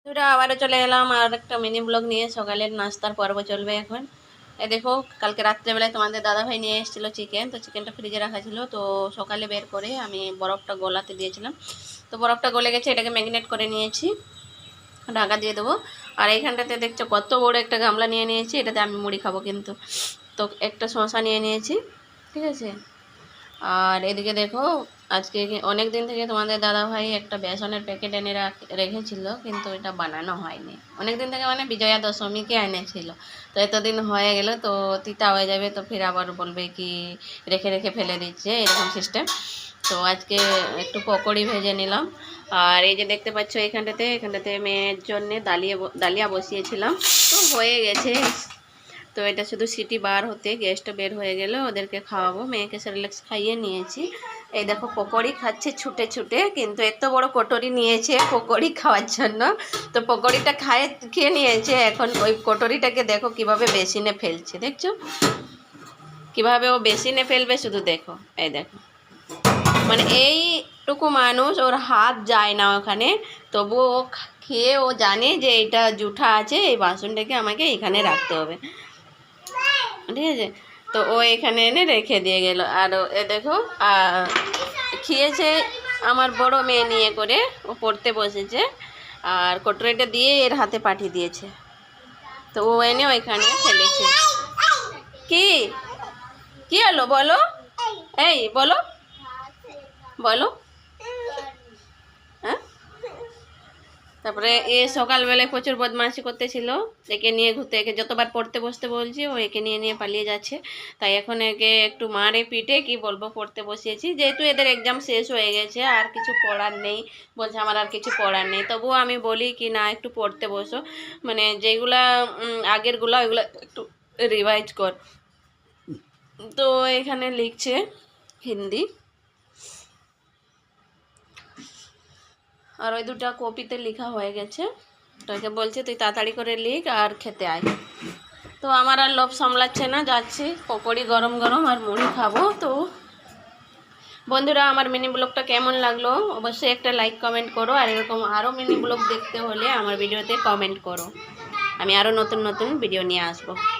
দুটা আবারও চলে এলাম আর একটা মিনি ব্লগ নিয়ে। সকালের নাস্তার পর্ব চলবে এখন। এই দেখো, কালকে রাত্রেবেলায় তোমাদের দাদাভাই নিয়ে এসেছিলো চিকেন, তো চিকেনটা ফ্রিজে রাখা ছিল, তো সকালে বের করে আমি বরফটা গলাতে দিয়েছিলাম। তো বরফটা গলে গেছে, এটাকে ম্যারিনেট করে নিয়েছি, ঢাকা দিয়ে দেবো। আর এইখানটাতে দেখছো কত বড় একটা গামলা নিয়ে নিয়েছি, এটাতে আমি মুড়ি খাবো কিন্তু। তো একটা শসা নিয়ে নিয়েছি, ঠিক আছে। আর এদিকে দেখো, আজকে অনেক দিন থেকে তোমাদের দাদাভাই একটা বেসনের প্যাকেট এনে রেখেছিল, কিন্তু এটা বানানো হয়নি অনেক দিন থেকে, মানে বিজয়া দশমীকে এনেছিল। তো এতদিন হয়ে গেল, তো তিতা হয়ে যাবে, তো ফির আবার বলবে কি রেখে রেখে ফেলে দিচ্ছে, এরকম সিস্টেম। তো আজকে একটু পকোড়ি ভেজে নিলাম। আর এই যে দেখতে পাচ্ছ এখানটাতে মেয়ের জন্যে ডালিয়া বসিয়েছিলাম, তো হয়ে গেছে। তো এটা শুধু সিটি বার হতে গ্যাসটা বের হয়ে গেলে ওদেরকে খাওয়াবো। মেয়েকে সেরেলাক্স খাইয়ে নিয়েছি। এই দেখো পকোড়ি খাচ্ছে ছুটে ছুটে, কিন্তু এত বড় কটোরি নিয়েছে পকোড়ি খাওয়ার জন্য। তো পকোড়িটা খেয়ে নিয়েছে, এখন ওই কটোরিটাকে দেখো কিভাবে বেসিনে ফেলছে, দেখছো কিভাবে ও বেসিনে ফেলবে, শুধু দেখো। এই দেখো, মানে এইটুকু মানুষ, ওর হাত যায় না ওখানে, তবু ও খেয়ে ও জানে যে এটা জুঠা আছে, এই বাসনটাকে আমাকে এখানে রাখতে হবে, ঠিক আছে। তো ও এখানে এনে রেখে দিয়ে গেল। আর এ দেখো খেয়েছে আমার বড় মেয়ে নিয়ে করে, ও পড়তে বসেছে, আর কটরিটা দিয়ে এর হাতে পাঠিয়ে দিয়েছে। তো ও এনে ওইখানে ফেলেছে। কি কি হলো বলো, এই বলো বলো। হ্যাঁ, তারপরে এ সকালবেলায় প্রচুর বদমাইশি করতেছিল, একে নিয়ে ঘুরতে, একে যতবার পড়তে বসতে বলছি ও একে নিয়ে নিয়ে পালিয়ে যাচ্ছে। তাই এখন একে একটু মারে পিটে কি বলবো পড়তে বসিয়েছি, যেহেতু এদের এক্সাম শেষ হয়ে গেছে, আর কিছু পড়ার নেই, বলছে আমার আর কিছু পড়ার নেই। তবুও আমি বলি কি না একটু পড়তে বসো, মানে যেগুলা আগেরগুলো ওইগুলো একটু রিভাইজ কর। তো এখানে লিখছে হিন্দি, আর ওই দুটা কপিতে লেখা হয়ে গেছে। তোকে বলছে তুই তাড়াতাড়ি করে লিখ আর খেতে আয়। তো আমার আর লোভ সামলাচ্ছে না, যাচ্ছি পকোড়ি গরম গরম আর মুড়ি খাবো। তো বন্ধুরা, আমার মিনি ব্লগটা কেমন লাগলো অবশ্যই একটা লাইক কমেন্ট করো, আর এরকম আরও মিনি ব্লগ দেখতে হলে আমার ভিডিওতে কমেন্ট করো, আমি আরও নতুন নতুন ভিডিও নিয়ে আসবো।